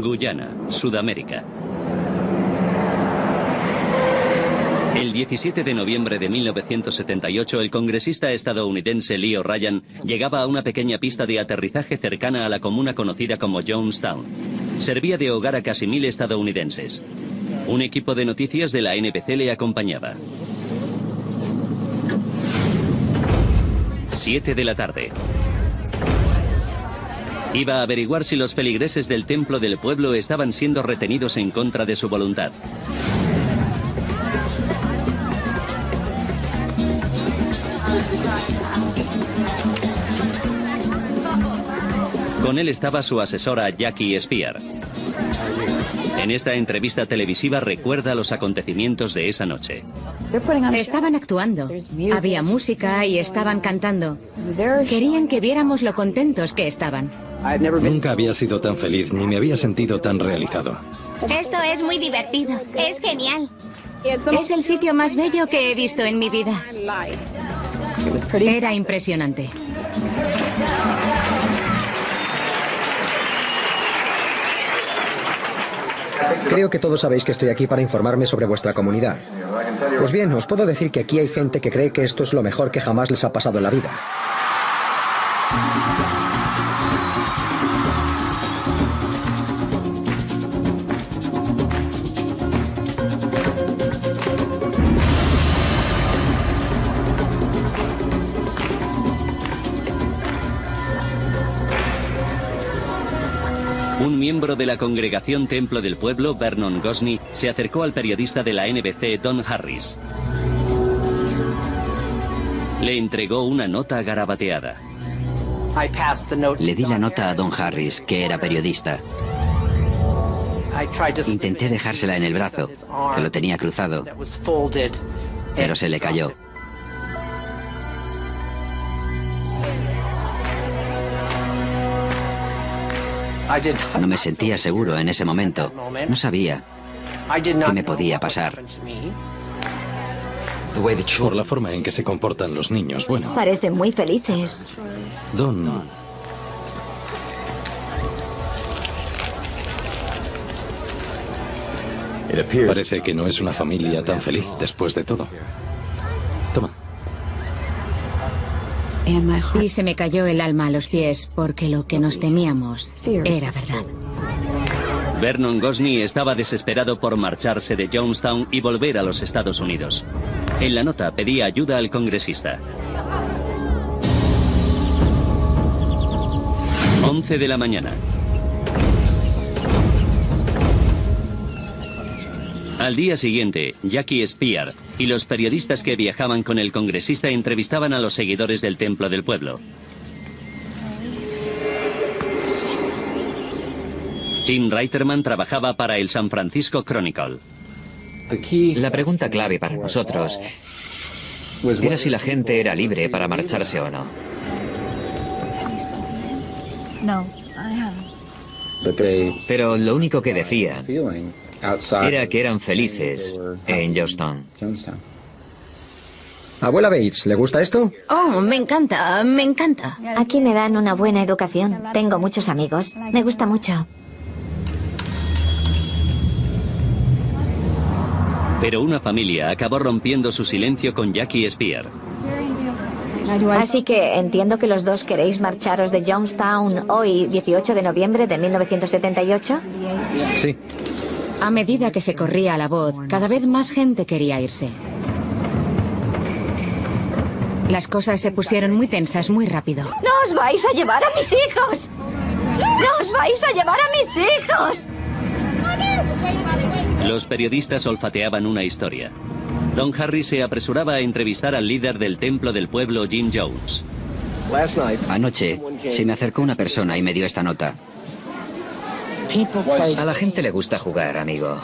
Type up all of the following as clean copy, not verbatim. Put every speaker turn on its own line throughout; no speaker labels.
Guyana, Sudamérica. El 17 de noviembre de 1978, el congresista estadounidense Leo Ryan llegaba a una pequeña pista de aterrizaje cercana a la comuna conocida como Jonestown. Servía de hogar a casi 1000 estadounidenses. Un equipo de noticias de la NBC le acompañaba. 7 de la tarde. Iba a averiguar si los feligreses del templo del pueblo estaban siendo retenidos en contra de su voluntad. Con él estaba su asesora Jackie Spear. En esta entrevista televisiva recuerda los acontecimientos de esa noche.
Estaban actuando, había música y estaban cantando. Querían que viéramos lo contentos que estaban.
Nunca había sido tan feliz ni me había sentido tan realizado.
Esto es muy divertido, es genial.
Es el sitio más bello que he visto en mi vida. Era impresionante.
Creo que todos sabéis que estoy aquí para informarme sobre vuestra comunidad. Pues bien, os puedo decir que aquí hay gente que cree que esto es lo mejor que jamás les ha pasado en la vida.
Un miembro de la congregación Templo del Pueblo, Vernon Gosney, se acercó al periodista de la NBC, Don Harris. Le entregó una nota garabateada.
Le di la nota a Don Harris, que era periodista. Intenté dejársela en el brazo, que lo tenía cruzado, pero se le cayó. No me sentía seguro en ese momento. No sabía qué me podía pasar.
Por la forma en que se comportan los niños, bueno.
Parecen muy felices.
Don... Parece que no es una familia tan feliz después de todo. Toma.
Y se me cayó el alma a los pies porque lo que nos temíamos era verdad.
Vernon Gosney estaba desesperado por marcharse de Jonestown y volver a los Estados Unidos. En la nota pedía ayuda al congresista. 11 de la mañana. Al día siguiente, Jackie Spear y los periodistas que viajaban con el congresista entrevistaban a los seguidores del Templo del Pueblo. Tim Reiterman trabajaba para el San Francisco Chronicle.
La pregunta clave para nosotros era si la gente era libre para marcharse o no. Pero lo único que decían era que eran felices en Jonestown.
Abuela Bates, ¿le gusta esto?
Oh, me encanta, me encanta. Aquí me dan una buena educación. Tengo muchos amigos. Me gusta mucho.
Pero una familia acabó rompiendo su silencio con Jackie Spear.
Así que entiendo que los dos queréis marcharos de Jonestown hoy, 18 de noviembre de 1978.
Sí.
A medida que se corría la voz, cada vez más gente quería irse. Las cosas se pusieron muy tensas muy rápido.
¡No os vais a llevar a mis hijos! ¡No os vais a llevar a mis hijos!
Los periodistas olfateaban una historia. Don Harris se apresuraba a entrevistar al líder del Templo del Pueblo, Jim Jones.
Anoche se me acercó una persona y me dio esta nota.
A la gente le gusta jugar, amigo.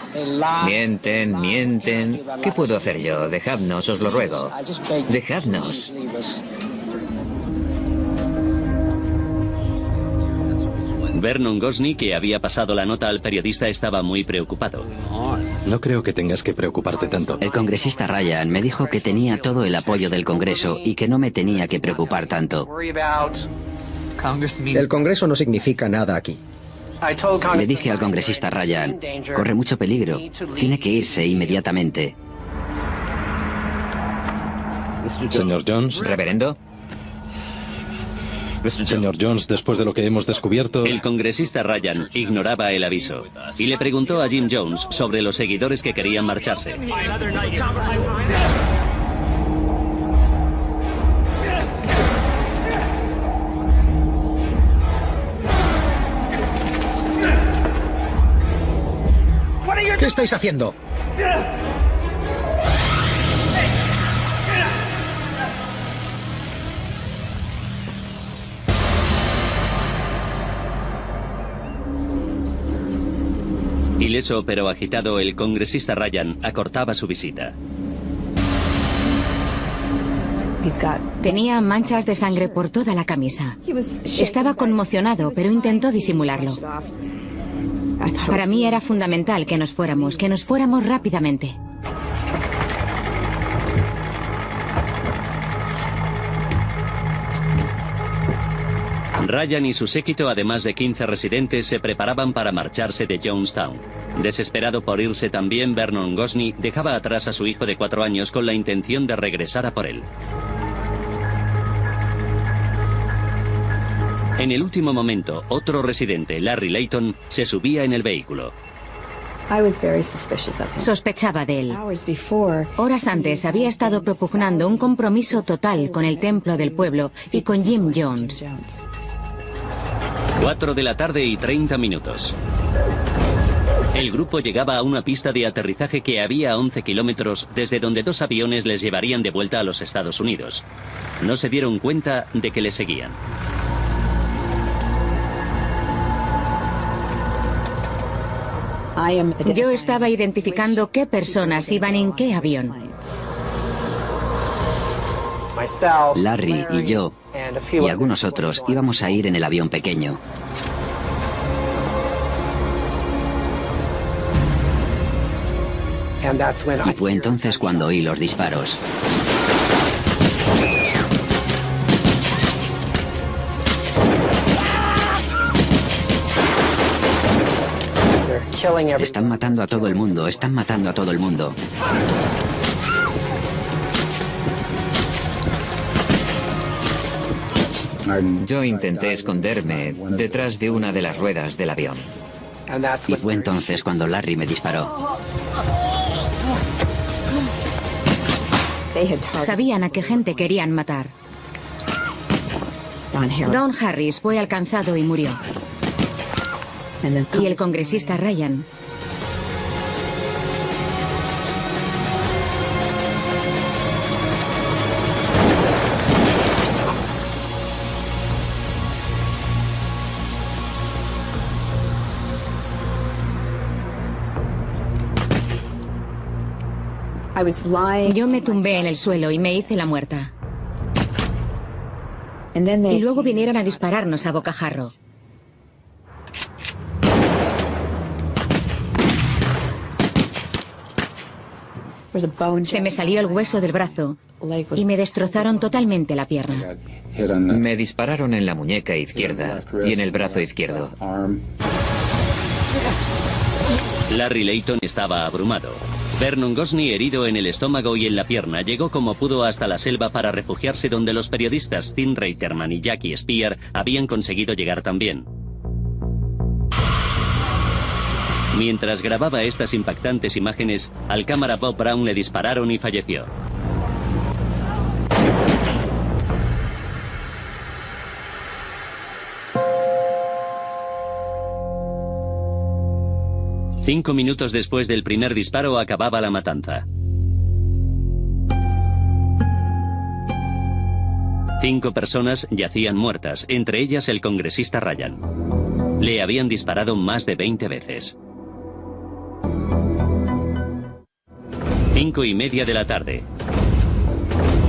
Mienten, mienten. ¿Qué puedo hacer yo? Dejadnos, os lo ruego. Dejadnos.
Vernon Gosney, que había pasado la nota al periodista, estaba muy preocupado.
No creo que tengas que preocuparte tanto.
El congresista Ryan me dijo que tenía todo el apoyo del Congreso y que no me tenía que preocupar tanto.
El Congreso no significa nada aquí.
Le dije al congresista Ryan, corre mucho peligro, tiene que irse inmediatamente.
Señor Jones.
Reverendo.
Señor Jones, después de lo que hemos descubierto...
El congresista Ryan ignoraba el aviso y le preguntó a Jim Jones sobre los seguidores que querían marcharse.
¿Qué estáis haciendo?
Ileso pero agitado, el congresista Ryan acortaba su visita.
Tenía manchas de sangre por toda la camisa. Estaba conmocionado, pero intentó disimularlo. Para mí era fundamental que nos fuéramos rápidamente.
Ryan y su séquito, además de 15 residentes, se preparaban para marcharse de Jonestown. Desesperado por irse también, Vernon Gosney dejaba atrás a su hijo de 4 años con la intención de regresar a por él. En el último momento, otro residente, Larry Layton, se subía en el vehículo.
Sospechaba de él. Horas antes había estado propugnando un compromiso total con el templo del pueblo y con Jim Jones.
4 de la tarde y 30 minutos. El grupo llegaba a una pista de aterrizaje que había a 11 kilómetros desde donde 2 aviones les llevarían de vuelta a los Estados Unidos. No se dieron cuenta de que les seguían.
Yo estaba identificando qué personas iban en qué avión.
Larry y yo, y algunos otros, íbamos a ir en el avión pequeño. Y fue entonces cuando oí los disparos. Están matando a todo el mundo, están matando a todo el mundo.
Yo intenté esconderme detrás de una de las ruedas del avión.
Y fue entonces cuando Larry me disparó.
Sabían a qué gente querían matar. Don Harris fue alcanzado y murió. Y el congresista Ryan. Yo me tumbé en el suelo y me hice la muerta. Y luego vinieron a dispararnos a bocajarro. Se me salió el hueso del brazo y me destrozaron totalmente la pierna.
Me dispararon en la muñeca izquierda y en el brazo izquierdo.
Larry Layton estaba abrumado. Vernon Gosney, herido en el estómago y en la pierna, llegó como pudo hasta la selva para refugiarse donde los periodistas Tim Reiterman y Jackie Spear habían conseguido llegar también. Mientras grababa estas impactantes imágenes, al cámara Bob Brown le dispararon y falleció. Cinco minutos después del primer disparo acababa la matanza. 5 personas yacían muertas, entre ellas el congresista Ryan. Le habían disparado más de 20 veces. 5:30 de la tarde.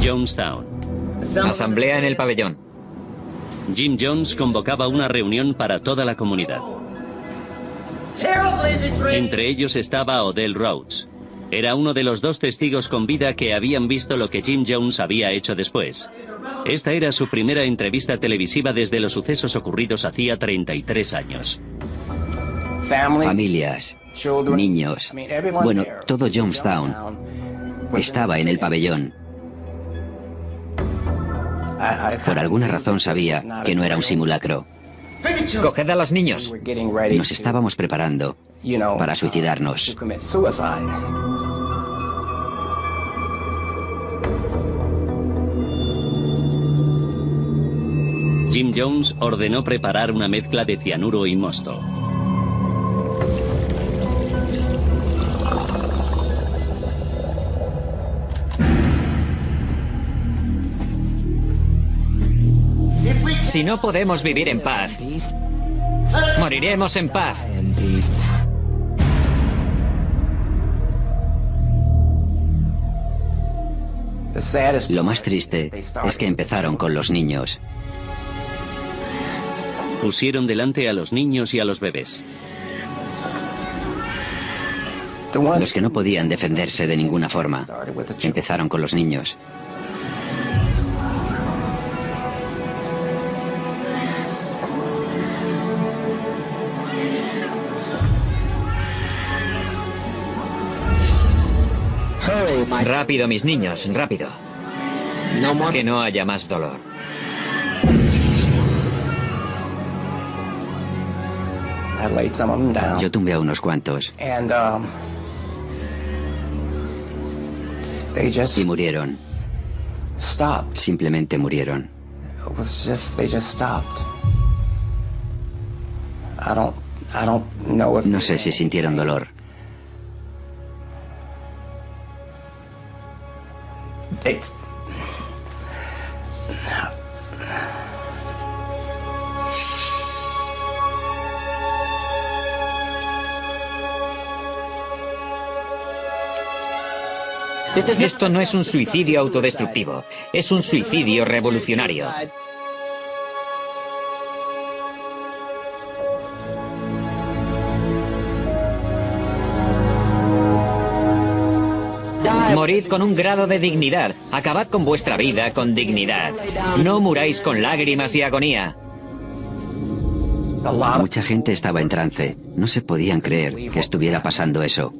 Jonestown.
Asamblea en el pabellón.
Jim Jones convocaba una reunión para toda la comunidad. Entre ellos estaba Odell Rhodes. Era uno de los 2 testigos con vida que habían visto lo que Jim Jones había hecho después. Esta era su primera entrevista televisiva desde los sucesos ocurridos hacía 33 años.
Familias, niños. Bueno, todo Jonestown estaba en el pabellón. Por alguna razón sabía que no era un simulacro.
Coged a los niños.
Nos estábamos preparando para suicidarnos.
Jim Jones ordenó preparar una mezcla de cianuro y mosto.
Si no podemos vivir en paz, moriremos en paz.
Lo más triste es que empezaron con los niños.
Pusieron delante a los niños y a los bebés.
Los que no podían defenderse de ninguna forma. Empezaron con los niños.
Rápido, mis niños, rápido. Que no haya más dolor.
Yo tumbé a unos cuantos. Y murieron. Simplemente murieron. No sé si sintieron dolor.
Esto no es un suicidio autodestructivo, es un suicidio revolucionario. Morid con un grado de dignidad. Acabad con vuestra vida con dignidad. No muráis con lágrimas y agonía.
Mucha gente estaba en trance. No se podían creer que estuviera pasando eso.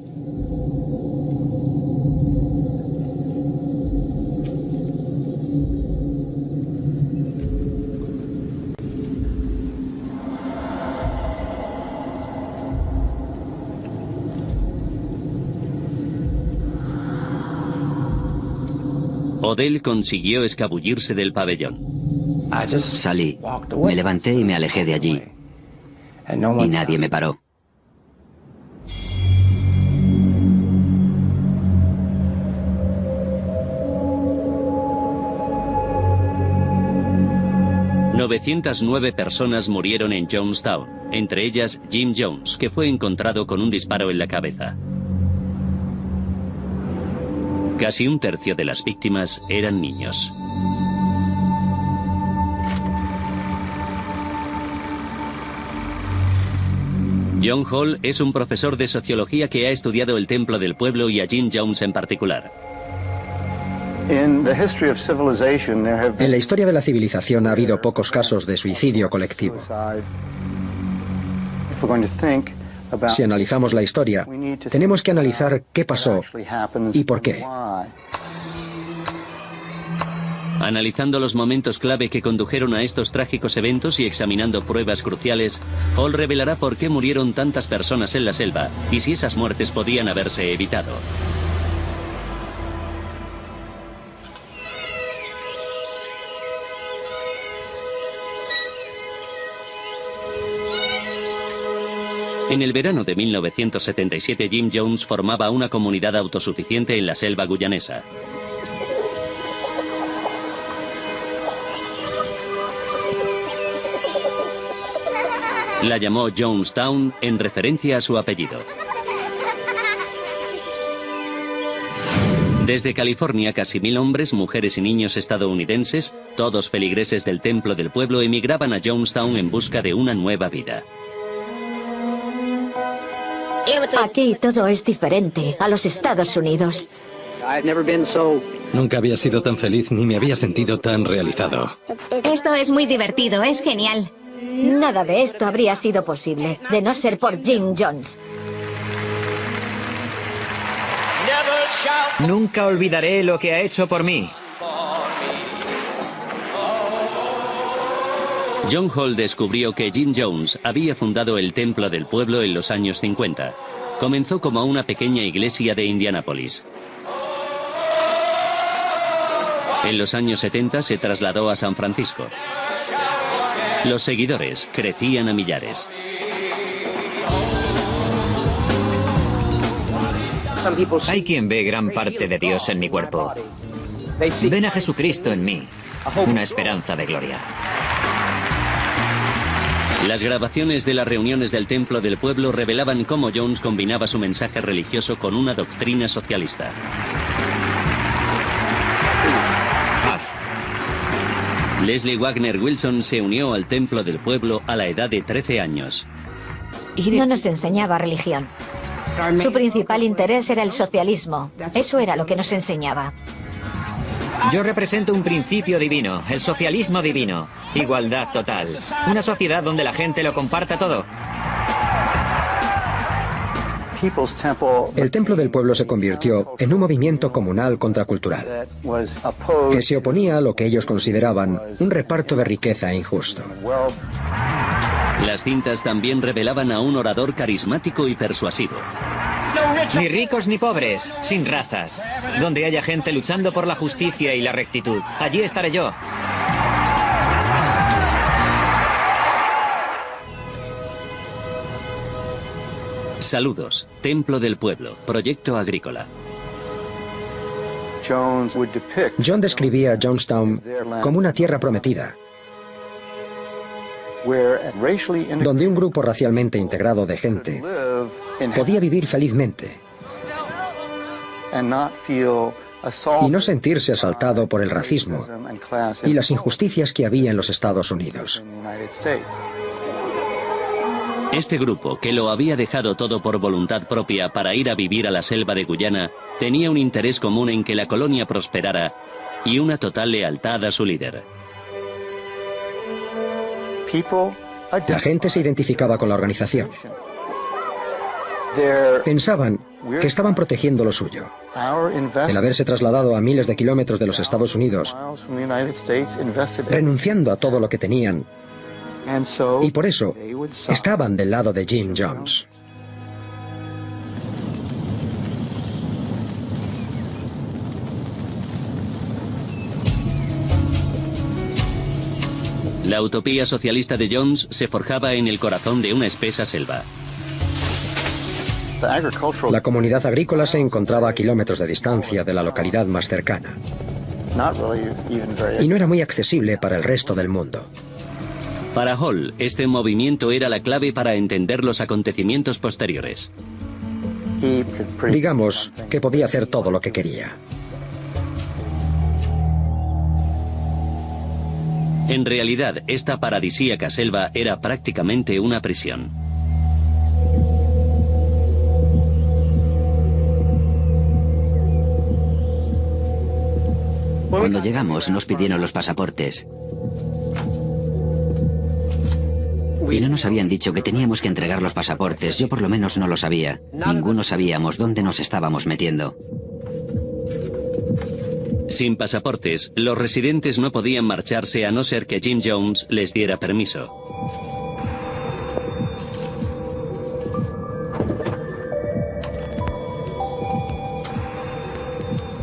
Odell consiguió escabullirse del pabellón.
Salí, me levanté y me alejé de allí. Y nadie me paró.
...909 personas murieron en Jonestown, entre ellas Jim Jones, que fue encontrado con un disparo en la cabeza. Casi un tercio de las víctimas eran niños. John Hall es un profesor de sociología que ha estudiado el Templo del Pueblo y a Jim Jones en particular.
En la historia de la civilización ha habido pocos casos de suicidio colectivo. Si analizamos la historia, tenemos que analizar qué pasó y por qué.
Analizando los momentos clave que condujeron a estos trágicos eventos y examinando pruebas cruciales, Hall revelará por qué murieron tantas personas en la selva y si esas muertes podían haberse evitado. En el verano de 1977, Jim Jones formaba una comunidad autosuficiente en la selva guyanesa. La llamó Jonestown en referencia a su apellido. Desde California, casi 1000 hombres, mujeres y niños estadounidenses, todos feligreses del Templo del Pueblo, emigraban a Jonestown en busca de una nueva vida.
Aquí todo es diferente a los Estados Unidos.
Nunca había sido tan feliz ni me había sentido tan realizado.
Esto es muy divertido, es genial.
Nada de esto habría sido posible, de no ser por Jim Jones.
Nunca olvidaré lo que ha hecho por mí.
John Hall descubrió que Jim Jones había fundado el Templo del Pueblo en los años 50. Comenzó como una pequeña iglesia de Indianápolis. En los años 70 se trasladó a San Francisco. Los seguidores crecían a millares.
Hay quien ve gran parte de Dios en mi cuerpo. Ven a Jesucristo en mí, una esperanza de gloria.
Las grabaciones de las reuniones del Templo del Pueblo revelaban cómo Jones combinaba su mensaje religioso con una doctrina socialista.
Paz.
Leslie Wagner Wilson se unió al Templo del Pueblo a la edad de 13 años.
No nos enseñaba religión. Su principal interés era el socialismo. Eso era lo que nos enseñaba.
Yo represento un principio divino, el socialismo divino, igualdad total, una sociedad donde la gente lo comparta todo.
El Templo del Pueblo se convirtió en un movimiento comunal contracultural, que se oponía a lo que ellos consideraban un reparto de riqueza injusto.
Las cintas también revelaban a un orador carismático y persuasivo.
Ni ricos ni pobres, sin razas. Donde haya gente luchando por la justicia y la rectitud, allí estaré yo.
Saludos, Templo del Pueblo, proyecto agrícola.
John describía Jonestown como una tierra prometida, donde un grupo racialmente integrado de gente podía vivir felizmente y no sentirse asaltado por el racismo y las injusticias que había en los Estados Unidos.
Este grupo, que lo había dejado todo por voluntad propia para ir a vivir a la selva de Guyana, tenía un interés común en que la colonia prosperara y una total lealtad a su líder.
La gente se identificaba con la organización. Pensaban que estaban protegiendo lo suyo. El haberse trasladado a miles de kilómetros de los Estados Unidos, renunciando a todo lo que tenían, y por eso estaban del lado de Jim Jones.
La utopía socialista de Jones se forjaba en el corazón de una espesa selva.
La comunidad agrícola se encontraba a kilómetros de distancia de la localidad más cercana, y no era muy accesible para el resto del mundo.
Para Hall, este movimiento era la clave para entender los acontecimientos posteriores.
Digamos que podía hacer todo lo que quería.
En realidad, esta paradisíaca selva era prácticamente una prisión.
Cuando llegamos nos pidieron los pasaportes. Y no nos habían dicho que teníamos que entregar los pasaportes. Yo por lo menos no lo sabía. Ninguno sabíamos dónde nos estábamos metiendo.
Sin pasaportes, los residentes no podían marcharse a no ser que Jim Jones les diera permiso.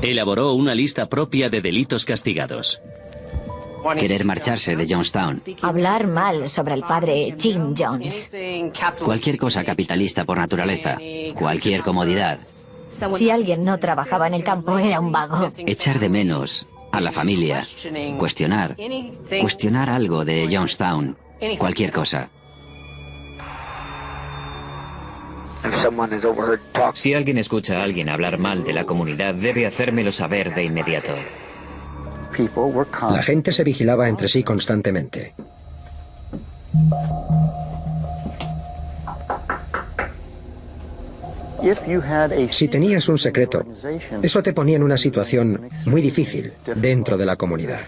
Elaboró una lista propia de delitos castigados.
Querer marcharse de Jonestown.
Hablar mal sobre el padre Jim Jones.
Cualquier cosa capitalista por naturaleza. Cualquier comodidad.
Si alguien no trabajaba en el campo era un vago.
Echar de menos a la familia. Cuestionar algo de Jonestown. Cualquier cosa.
Si alguien escucha a alguien hablar mal de la comunidad, debe hacérmelo saber de inmediato.
La gente se vigilaba entre sí constantemente. Si tenías un secreto, eso te ponía en una situación muy difícil dentro de la comunidad.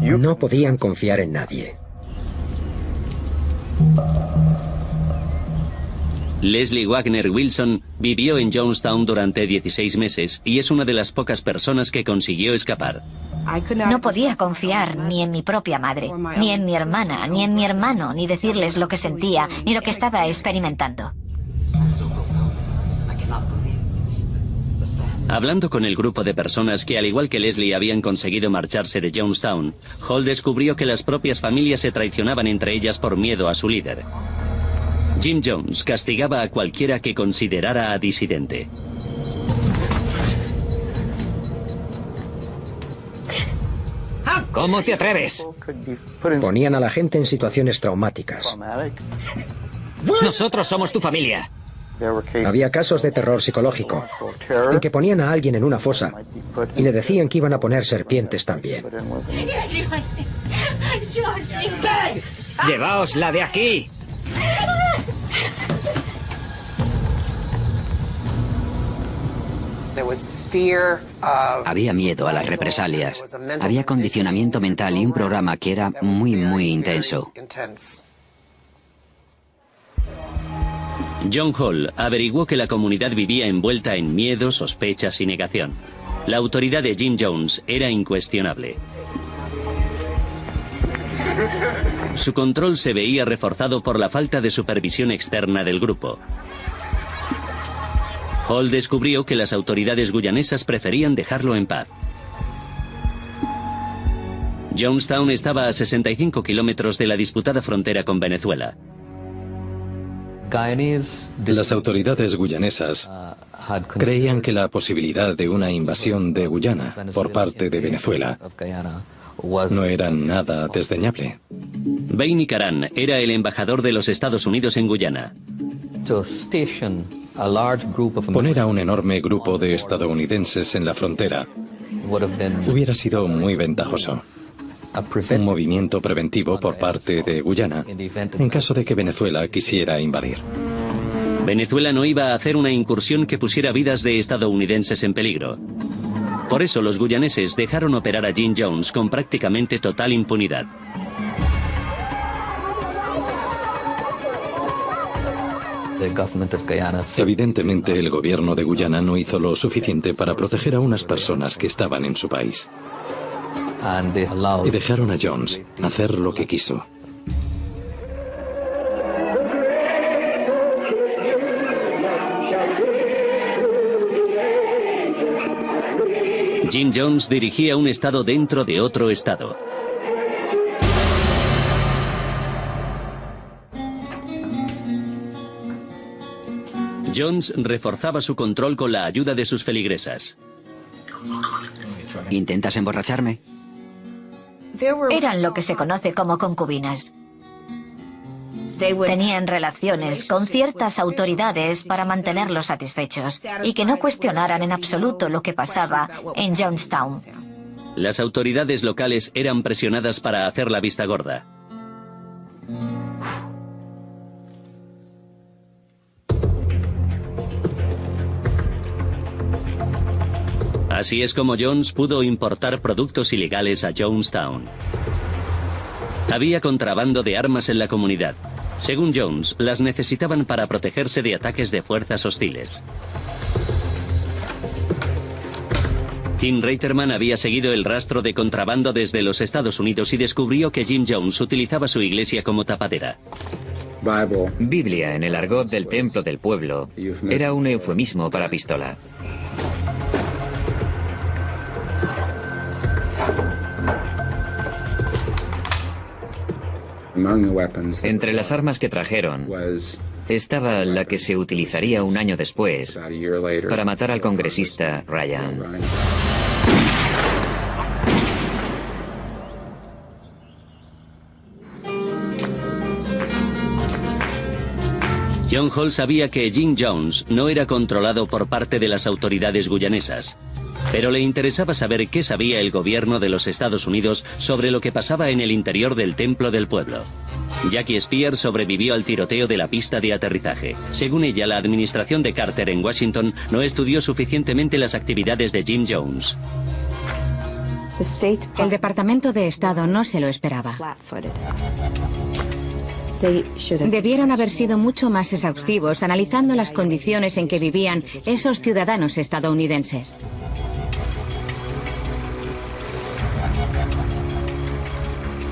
No podían confiar en nadie.
Leslie Wagner Wilson vivió en Jonestown durante 16 meses y es una de las pocas personas que consiguió escapar.
No podía confiar ni en mi propia madre, ni en mi hermana, ni en mi hermano, ni decirles lo que sentía, ni lo que estaba experimentando.
Hablando con el grupo de personas que, al igual que Leslie, habían conseguido marcharse de Jonestown, Hall descubrió que las propias familias se traicionaban entre ellas por miedo a su líder. Jim Jones castigaba a cualquiera que considerara a disidente.
¿Cómo te atreves?
Ponían a la gente en situaciones traumáticas.
Nosotros somos tu familia.
Había casos de terror psicológico, en que ponían a alguien en una fosa y le decían que iban a poner serpientes también.
¡Llevaosla de aquí!
Había miedo a las represalias. Había condicionamiento mental y un programa que era muy intenso.
John Hall averiguó que la comunidad vivía envuelta en miedo, sospechas y negación. La autoridad de Jim Jones era incuestionable. Su control se veía reforzado por la falta de supervisión externa del grupo. Hall descubrió que las autoridades guyanesas preferían dejarlo en paz. Jonestown estaba a 65 kilómetros de la disputada frontera con Venezuela.
Las autoridades guyanesas creían que la posibilidad de una invasión de Guyana por parte de Venezuela no era nada desdeñable.
Baini Karan era el embajador de los Estados Unidos en Guyana.
Poner a un enorme grupo de estadounidenses en la frontera hubiera sido muy ventajoso. Un movimiento preventivo por parte de Guyana en caso de que Venezuela quisiera invadir.
Venezuela no iba a hacer una incursión que pusiera vidas de estadounidenses en peligro. Por eso los guyaneses dejaron operar a Jim Jones con prácticamente total impunidad.
Evidentemente, el gobierno de Guyana no hizo lo suficiente para proteger a unas personas que estaban en su país. Y dejaron a Jones hacer lo que quiso.
Jim Jones dirigía un estado dentro de otro estado. Jones reforzaba su control con la ayuda de sus feligresas.
¿Intentas emborracharme?
Eran lo que se conoce como concubinas. Tenían relaciones con ciertas autoridades para mantenerlos satisfechos y que no cuestionaran en absoluto lo que pasaba en Jonestown.
Las autoridades locales eran presionadas para hacer la vista gorda. Así es como Jones pudo importar productos ilegales a Jonestown. Había contrabando de armas en la comunidad. Según Jones, las necesitaban para protegerse de ataques de fuerzas hostiles. Tim Reiterman había seguido el rastro de contrabando desde los Estados Unidos y descubrió que Jim Jones utilizaba su iglesia como tapadera.
Biblia, en el argot del templo del pueblo, era un eufemismo para pistola. Entre las armas que trajeron estaba la que se utilizaría un año después para matar al congresista Ryan.
John Hall sabía que Jim Jones no era controlado por parte de las autoridades guyanesas, pero le interesaba saber qué sabía el gobierno de los Estados Unidos sobre lo que pasaba en el interior del templo del pueblo. Jackie Spears sobrevivió al tiroteo de la pista de aterrizaje. Según ella, la administración de Carter en Washington no estudió suficientemente las actividades de Jim Jones.
El Departamento de Estado no se lo esperaba. Debieron haber sido mucho más exhaustivos analizando las condiciones en que vivían esos ciudadanos estadounidenses.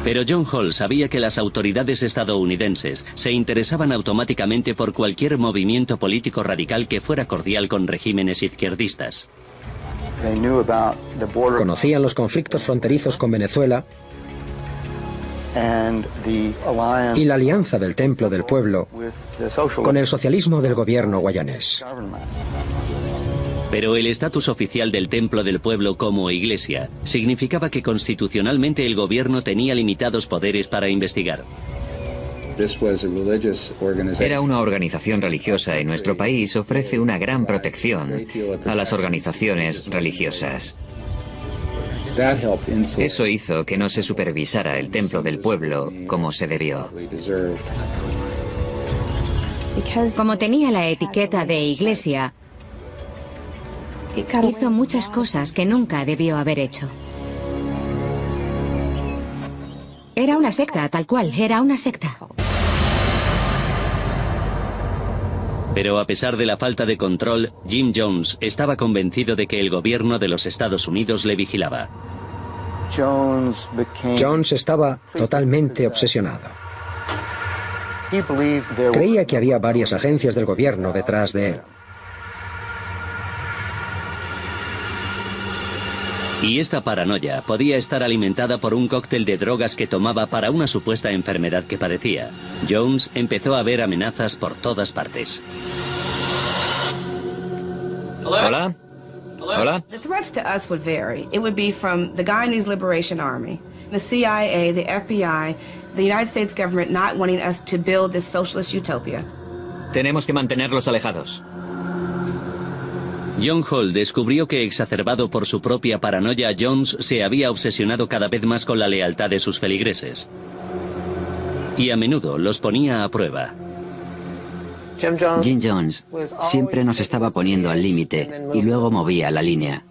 Pero John Hall sabía que las autoridades estadounidenses se interesaban automáticamente por cualquier movimiento político radical que fuera cordial con regímenes izquierdistas.
Conocían los conflictos fronterizos con Venezuela y la alianza del Templo del Pueblo con el socialismo del gobierno guayanés.
Pero el estatus oficial del Templo del Pueblo como iglesia significaba que constitucionalmente el gobierno tenía limitados poderes para investigar.
Era una organización religiosa y nuestro país ofrece una gran protección a las organizaciones religiosas. Eso hizo que no se supervisara el Templo del Pueblo como se debió.
Como tenía la etiqueta de iglesia, hizo muchas cosas que nunca debió haber hecho. Era una secta, tal cual, era una secta.
Pero a pesar de la falta de control, Jim Jones estaba convencido de que el gobierno de los Estados Unidos le vigilaba.
Jones estaba totalmente obsesionado. Creía que había varias agencias del gobierno detrás de él.
Y esta paranoia podía estar alimentada por un cóctel de drogas que tomaba para una supuesta enfermedad que padecía. Jones empezó a ver amenazas por todas partes.
Hola. Hola.
The threats to us would vary. It would be from the Guyanese Liberation Army, the CIA, the FBI, the United States government not wanting us to build this socialist utopia.
Tenemos que mantenerlos alejados.
John Hall descubrió que, exacerbado por su propia paranoia, Jones se había obsesionado cada vez más con la lealtad de sus feligreses. Y a menudo los ponía a prueba.
Jim Jones siempre nos estaba poniendo al límite y luego movía la línea.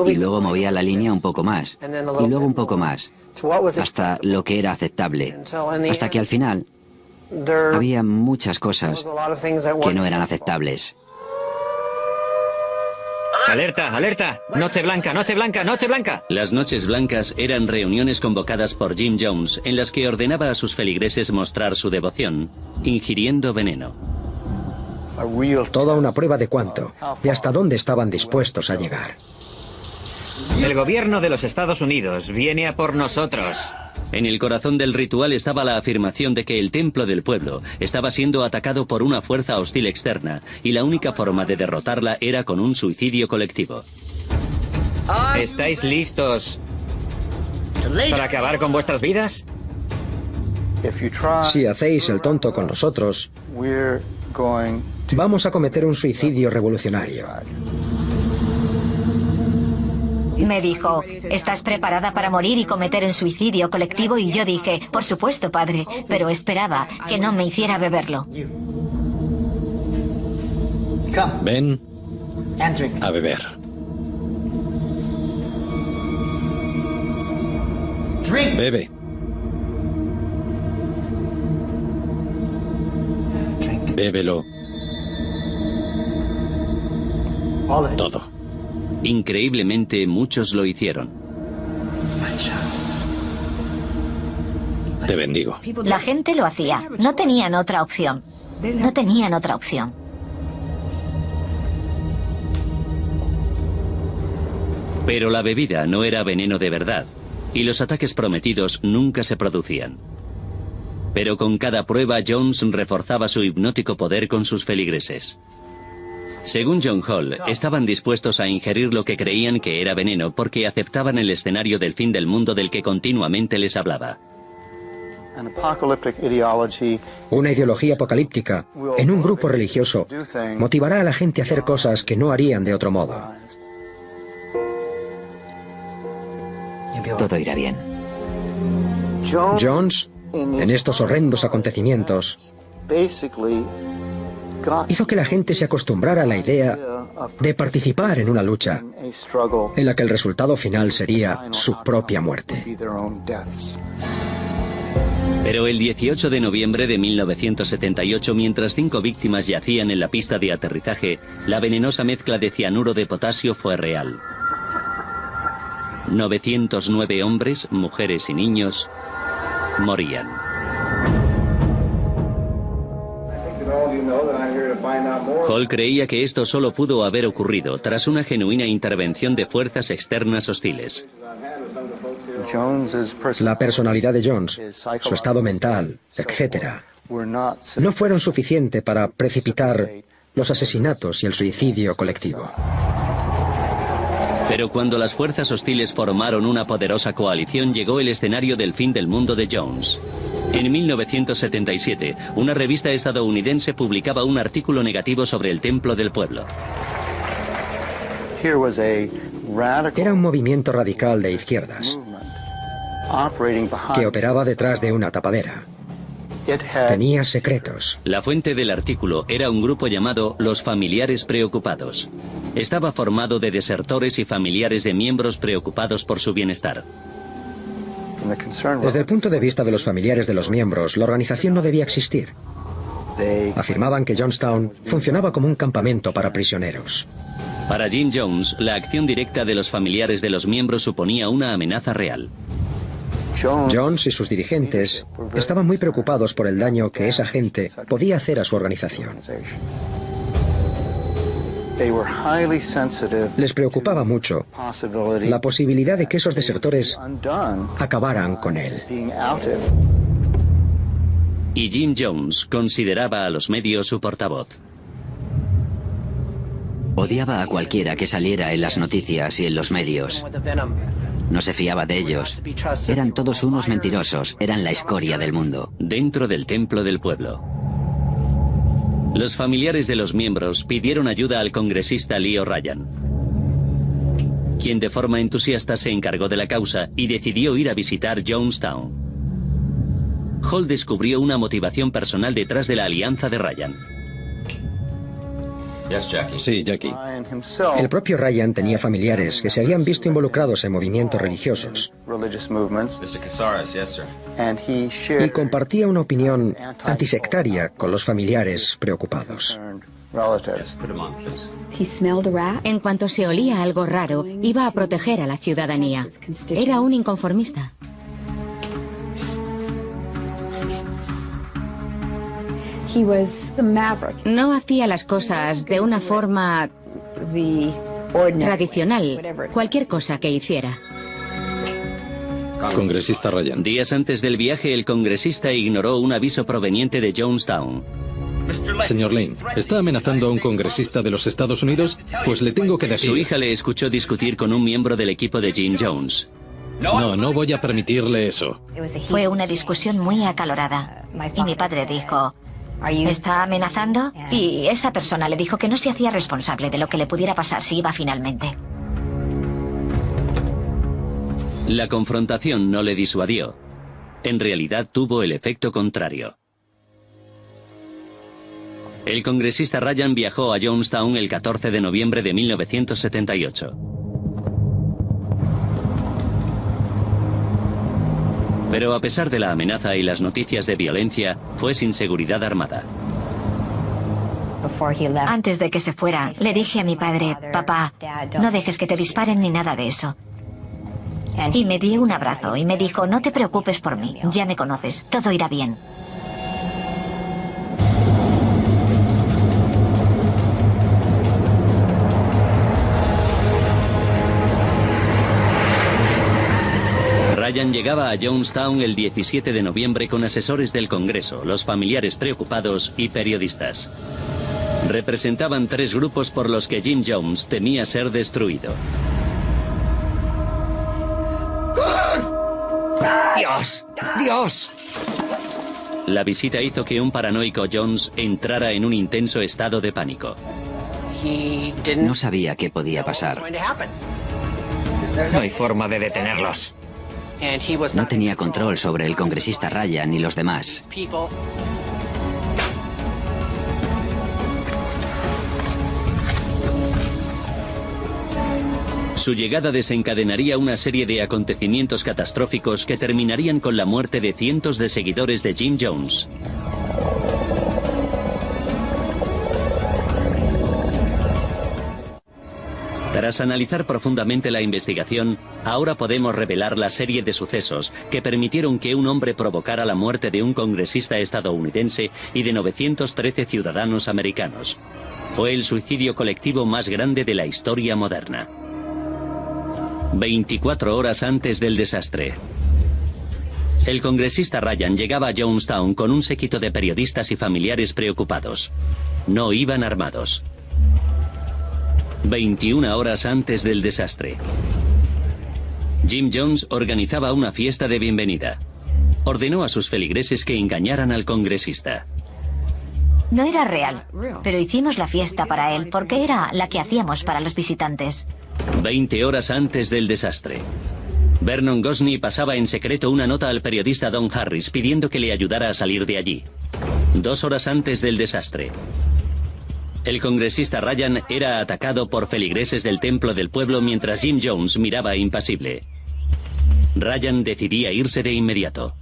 Y luego movía la línea un poco más. Y luego un poco más. Hasta lo que era aceptable. Hasta que al final había muchas cosas que no eran aceptables.
¡Alerta, alerta! ¡Noche blanca, noche blanca, noche blanca!
Las noches blancas eran reuniones convocadas por Jim Jones en las que ordenaba a sus feligreses mostrar su devoción, ingiriendo veneno.
Toda una prueba de cuánto, de hasta dónde estaban dispuestos a llegar.
El gobierno de los Estados Unidos viene a por nosotros.
En el corazón del ritual estaba la afirmación de que el Templo del Pueblo estaba siendo atacado por una fuerza hostil externa y la única forma de derrotarla era con un suicidio colectivo.
¿Estáis listos para acabar con vuestras vidas?
Si hacéis el tonto con nosotros, vamos a cometer un suicidio revolucionario.
Me dijo, ¿estás preparada para morir y cometer un suicidio colectivo? Y yo dije, por supuesto, padre, pero esperaba que no me hiciera beberlo.
Ven a beber. Bebe. Bébelo. Todo.
Increíblemente, muchos lo hicieron.
Te bendigo.
La gente lo hacía. No tenían otra opción. No tenían otra opción.
Pero la bebida no era veneno de verdad, y los ataques prometidos nunca se producían. Pero con cada prueba, Jones reforzaba su hipnótico poder con sus feligreses. Según John Hall, estaban dispuestos a ingerir lo que creían que era veneno porque aceptaban el escenario del fin del mundo del que continuamente les hablaba.
Una ideología apocalíptica en un grupo religioso motivará a la gente a hacer cosas que no harían de otro modo.
Todo irá bien.
Jones, en estos horrendos acontecimientos, hizo que la gente se acostumbrara a la idea de participar en una lucha en la que el resultado final sería su propia muerte.
Pero el 18 de noviembre de 1978, mientras 5 víctimas yacían en la pista de aterrizaje, la venenosa mezcla de cianuro de potasio fue real. 909 hombres, mujeres y niños morían. Hall creía que esto solo pudo haber ocurrido tras una genuina intervención de fuerzas externas hostiles.
La personalidad de Jones, su estado mental, etc., no fueron suficientes para precipitar los asesinatos y el suicidio colectivo.
Pero cuando las fuerzas hostiles formaron una poderosa coalición, llegó el escenario del fin del mundo de Jones. En 1977, una revista estadounidense publicaba un artículo negativo sobre el Templo del Pueblo.
Era un movimiento radical de izquierdas que operaba detrás de una tapadera. Tenía secretos.
La fuente del artículo era un grupo llamado Los Familiares Preocupados. Estaba formado de desertores y familiares de miembros preocupados por su bienestar.
Desde el punto de vista de los familiares de los miembros, la organización no debía existir. Afirmaban que Jonestown funcionaba como un campamento para prisioneros.
Para Jim Jones, la acción directa de los familiares de los miembros suponía una amenaza real.
Jones y sus dirigentes estaban muy preocupados por el daño que esa gente podía hacer a su organización. Les preocupaba mucho la posibilidad de que esos desertores acabaran con él.
Y Jim Jones consideraba a los medios su portavoz.
Odiaba a cualquiera que saliera en las noticias y en los medios. No se fiaba de ellos. Eran todos unos mentirosos, eran la escoria del mundo.
Dentro del Templo del Pueblo, los familiares de los miembros pidieron ayuda al congresista Leo Ryan, quien de forma entusiasta se encargó de la causa y decidió ir a visitar Jonestown. Hall descubrió una motivación personal detrás de la alianza de Ryan.
Sí, Jackie.
El propio Ryan tenía familiares que se habían visto involucrados en movimientos religiosos y compartía una opinión antisectaria con los familiares preocupados.
En cuanto se olía algo raro, iba a proteger a la ciudadanía. Era un inconformista. No hacía las cosas de una forma tradicional, cualquier cosa que hiciera.
Congresista Ryan.
Días antes del viaje, el congresista ignoró un aviso proveniente de Jonestown.
Señor Lane, ¿está amenazando a un congresista de los Estados Unidos? Pues le tengo que decir...
Su hija le escuchó discutir con un miembro del equipo de Jim Jones.
No voy a permitirle eso.
Fue una discusión muy acalorada. Y mi padre dijo... ¿Me está amenazando? Y esa persona le dijo que no se hacía responsable de lo que le pudiera pasar si iba finalmente.
La confrontación no le disuadió. En realidad tuvo el efecto contrario. El congresista Ryan viajó a Jonestown el 14 de noviembre de 1978. Pero a pesar de la amenaza y las noticias de violencia, fue sin seguridad armada.
Antes de que se fuera, le dije a mi padre, papá, no dejes que te disparen ni nada de eso. Y me dio un abrazo y me dijo, no te preocupes por mí, ya me conoces, todo irá bien.
Ryan llegaba a Jonestown el 17 de noviembre con asesores del Congreso, los familiares preocupados y periodistas. Representaban 3 grupos por los que Jim Jones temía ser destruido.
¡Dios! ¡Dios!
La visita hizo que un paranoico Jones entrara en un intenso estado de pánico.
No sabía qué podía pasar.
No hay forma de detenerlos.
No tenía control sobre el congresista Ryan ni los demás.
Su llegada desencadenaría una serie de acontecimientos catastróficos que terminarían con la muerte de cientos de seguidores de Jim Jones. Tras analizar profundamente la investigación, ahora podemos revelar la serie de sucesos que permitieron que un hombre provocara la muerte de un congresista estadounidense y de 913 ciudadanos americanos. Fue el suicidio colectivo más grande de la historia moderna. 24 horas antes del desastre. El congresista Ryan llegaba a Jonestown con un séquito de periodistas y familiares preocupados. No iban armados. 21 horas antes del desastre. Jim Jones organizaba una fiesta de bienvenida. Ordenó a sus feligreses que engañaran al congresista.
No era real, pero hicimos la fiesta para él porque era la que hacíamos para los visitantes.
20 horas antes del desastre. Vernon Gosney pasaba en secreto una nota al periodista Don Harris pidiendo que le ayudara a salir de allí. 2 horas antes del desastre. El congresista Ryan era atacado por feligreses del templo del pueblo mientras Jim Jones miraba impasible. Ryan decidía irse de inmediato.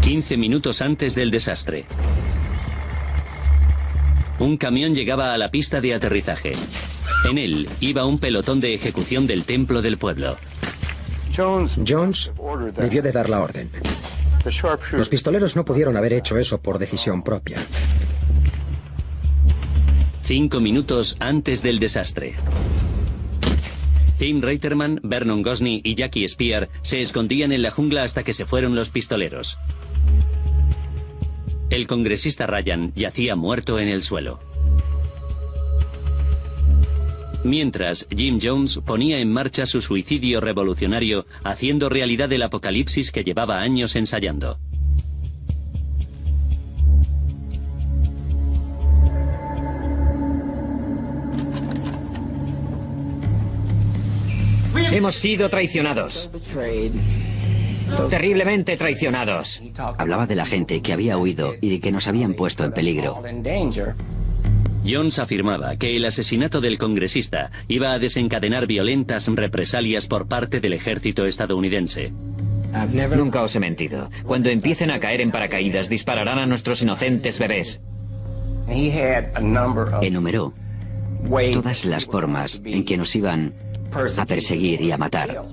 15 minutos antes del desastre. Un camión llegaba a la pista de aterrizaje. En él iba un pelotón de ejecución del templo del pueblo.
Jones debió de dar la orden. Los pistoleros no pudieron haber hecho eso por decisión propia.
5 minutos antes del desastre. Tim Reiterman, Vernon Gosney y Jackie Spear se escondían en la jungla hasta que se fueron los pistoleros. El congresista Ryan yacía muerto en el suelo. Mientras, Jim Jones ponía en marcha su suicidio revolucionario, haciendo realidad el apocalipsis que llevaba años ensayando.
Hemos sido traicionados. Terriblemente traicionados.
Hablaba de la gente que había huido y de que nos habían puesto en peligro.
Jones afirmaba que el asesinato del congresista iba a desencadenar violentas represalias por parte del ejército estadounidense.
Nunca os he mentido. Cuando empiecen a caer en paracaídas, dispararán a nuestros inocentes bebés.
Enumeró todas las formas en que nos iban a perseguir y a matar.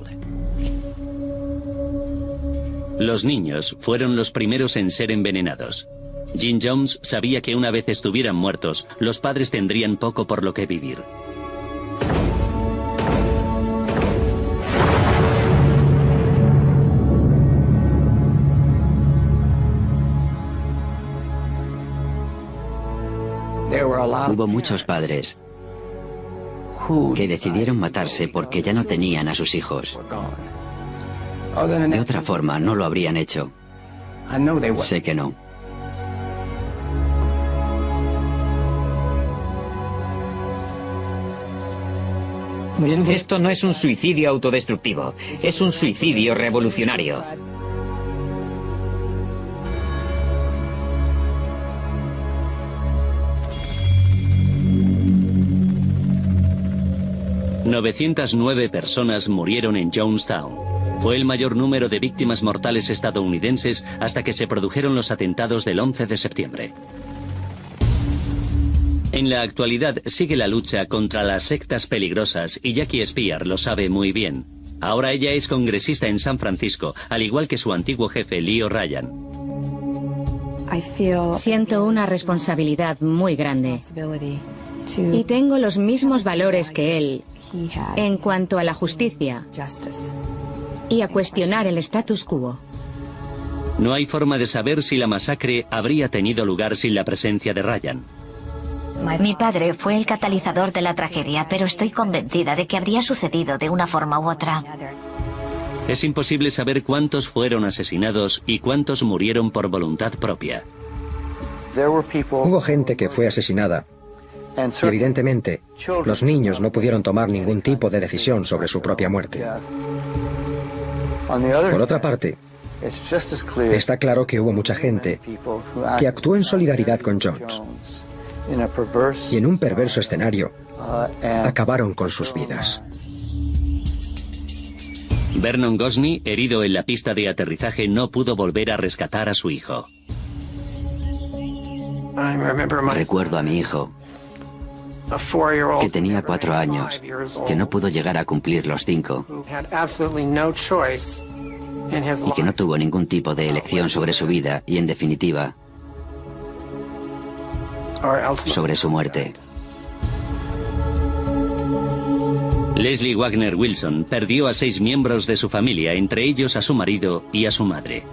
Los niños fueron los primeros en ser envenenados. Jim Jones sabía que una vez estuvieran muertos, los padres tendrían poco por lo que vivir.
Hubo muchos padres que decidieron matarse porque ya no tenían a sus hijos. De otra forma, no lo habrían hecho. Sé que no.
Esto no es un suicidio autodestructivo, es un suicidio revolucionario.
...909 personas murieron en Jonestown. Fue el mayor número de víctimas mortales estadounidenses hasta que se produjeron los atentados del 11 de septiembre. En la actualidad sigue la lucha contra las sectas peligrosas y Jackie Spear lo sabe muy bien. Ahora ella es congresista en San Francisco, al igual que su antiguo jefe Leo Ryan.
Siento una responsabilidad muy grande. Y tengo los mismos valores que él en cuanto a la justicia y a cuestionar el status quo.
No hay forma de saber si la masacre habría tenido lugar sin la presencia de Ryan.
Mi padre fue el catalizador de la tragedia, pero estoy convencida de que habría sucedido de una forma u otra.
Es imposible saber cuántos fueron asesinados y cuántos murieron por voluntad propia.
Hubo gente que fue asesinada. Y evidentemente, los niños no pudieron tomar ningún tipo de decisión sobre su propia muerte. Por otra parte, está claro que hubo mucha gente que actuó en solidaridad con Jones. y en un perverso escenario acabaron con sus vidas.
Vernon Gosney, herido en la pista de aterrizaje, no pudo volver a rescatar a su hijo.
Recuerdo a mi hijo, que tenía 4 años, que no pudo llegar a cumplir los 5, y que no tuvo ningún tipo de elección sobre su vida y, en definitiva, sobre su muerte.
Leslie Wagner Wilson perdió a 6 miembros de su familia, entre ellos a su marido y a su madre.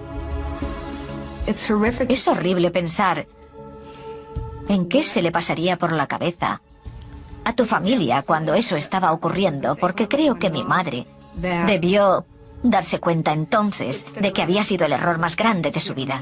Es horrible pensar en qué se le pasaría por la cabeza a tu familia cuando eso estaba ocurriendo, porque creo que mi madre debió darse cuenta entonces de que había sido el error más grande de su vida.